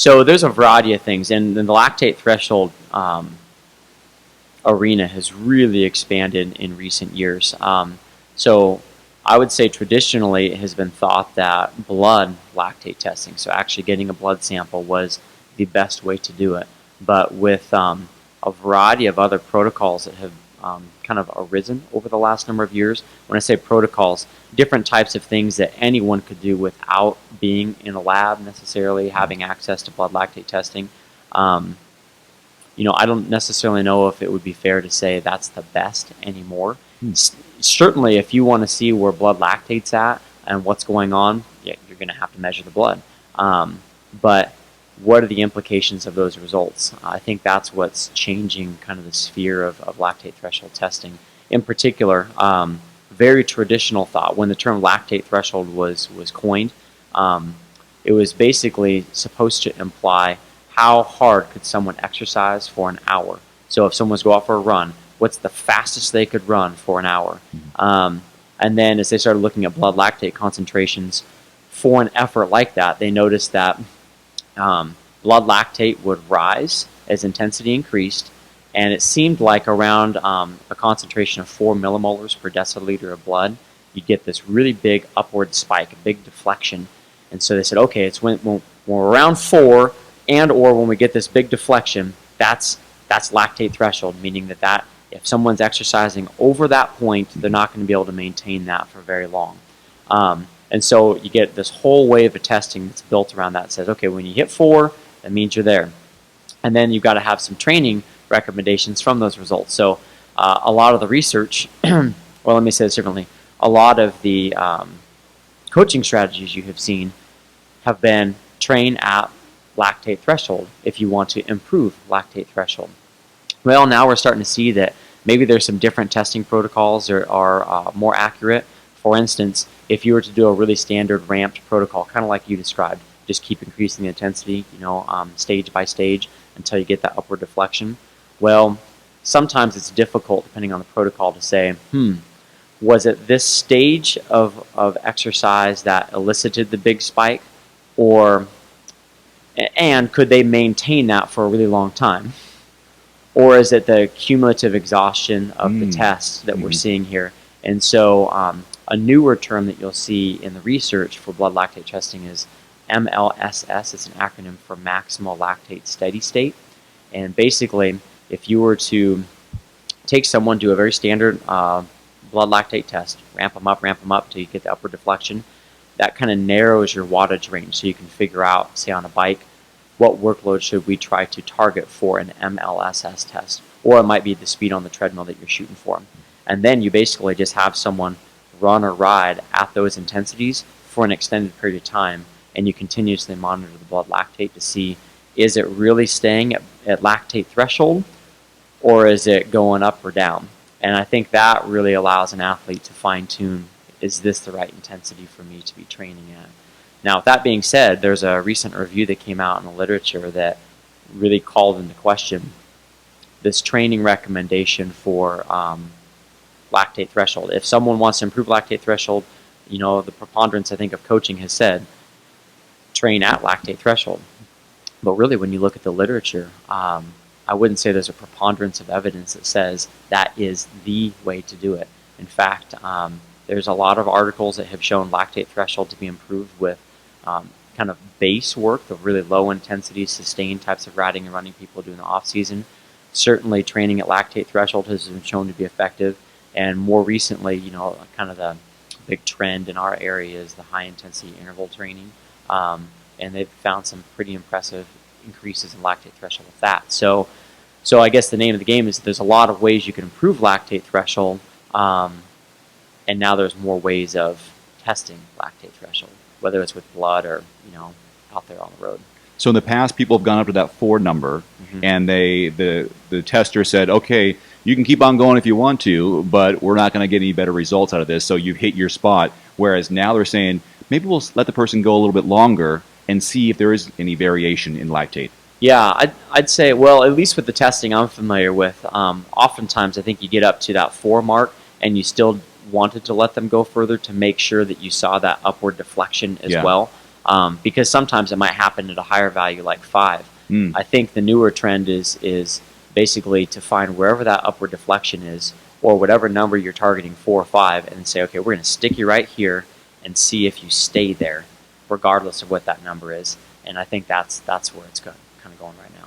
So there's a variety of things, and the lactate threshold arena has really expanded in recent years. So I would say traditionally it has been thought that blood lactate testing, so actually getting a blood sample, was the best way to do it. But with a variety of other protocols that have kind of arisen over the last number of years, when I say protocols, different types of things that anyone could do without being in a lab necessarily, having access to blood lactate testing. I don't necessarily know if it would be fair to say that's the best anymore. Certainly, if you want to see where blood lactate's at and what's going on, yeah, you're going to have to measure the blood. But what are the implications of those results? I think that's what's changing kind of the sphere of lactate threshold testing. In particular, very traditional thought, when the term lactate threshold was coined, it was basically supposed to imply how hard could someone exercise for an hour. So if someone was to go out for a run, what's the fastest they could run for an hour? And then as they started looking at blood lactate concentrations for an effort like that, they noticed that blood lactate would rise as intensity increased, and it seemed like around a concentration of 4 millimolars per deciliter of blood, you get this really big upward spike, a big deflection. And so they said, okay, it's when we're around 4, and or when we get this big deflection, that's lactate threshold, meaning that if someone's exercising over that point, they're not going to be able to maintain that for very long. And so you get this whole wave of testing that's built around that. It says, okay, when you hit 4, that means you're there. And then you've got to have some training recommendations from those results. So a lot of the research, well, let me say this differently, a lot of the coaching strategies you have seen have been train at lactate threshold if you want to improve lactate threshold. Well, now we're starting to see that maybe there's some different testing protocols that are more accurate. For instance, if you were to do a really standard ramped protocol, kind of like you described, just keep increasing the intensity, stage by stage until you get that upward deflection. Well, sometimes it's difficult, depending on the protocol, to say, was it this stage of exercise that elicited the big spike, and could they maintain that for a really long time? Or is it the cumulative exhaustion of the tests that we're seeing here? And so a newer term that you'll see in the research for blood lactate testing is MLSS. It's an acronym for Maximal Lactate Steady State. And basically, if you were to take someone, do a very standard blood lactate test, ramp them up till you get the upward deflection, that kind of narrows your wattage range, so you can figure out, say on a bike, what workload should we try to target for an MLSS test, or it might be the speed on the treadmill that you're shooting for. And then you basically just have someone run or ride at those intensities for an extended period of time, and you continuously monitor the blood lactate to see, is it really staying at lactate threshold, or is it going up or down? And I think that really allows an athlete to fine-tune, is this the right intensity for me to be training at? Now, with that being said, there's a recent review that came out in the literature that really called into question this training recommendation for lactate threshold. If someone wants to improve lactate threshold, the preponderance, I think, of coaching has said, train at lactate threshold. But really, when you look at the literature, I wouldn't say there's a preponderance of evidence that says that is the way to do it. In fact, there's a lot of articles that have shown lactate threshold to be improved with kind of base work, the really low intensity, sustained types of riding and running people do in the off season. Certainly, training at lactate threshold has been shown to be effective. And more recently, kind of the big trend in our area is the high intensity interval training. And they've found some pretty impressive increases in lactate threshold with that. So I guess the name of the game is there's a lot of ways you can improve lactate threshold, and now there's more ways of testing lactate threshold, whether it's with blood or out there on the road. So in the past, people have gone up to that 4 number, and the tester said, okay, you can keep on going if you want to, but we're not going to get any better results out of this, so you've hit your spot. Whereas now they're saying, maybe we'll let the person go a little bit longer and see if there is any variation in lactate. Yeah, I'd say, well, at least with the testing I'm familiar with, oftentimes I think you get up to that 4 mark and you still wanted to let them go further to make sure that you saw that upward deflection as well. because sometimes it might happen at a higher value like 5. Mm. I think the newer trend is basically to find wherever that upward deflection is, or whatever number you're targeting, 4 or 5, and say, okay, we're going to stick you right here and see if you stay there, regardless of what that number is. And I think that's where it's kind of going right now.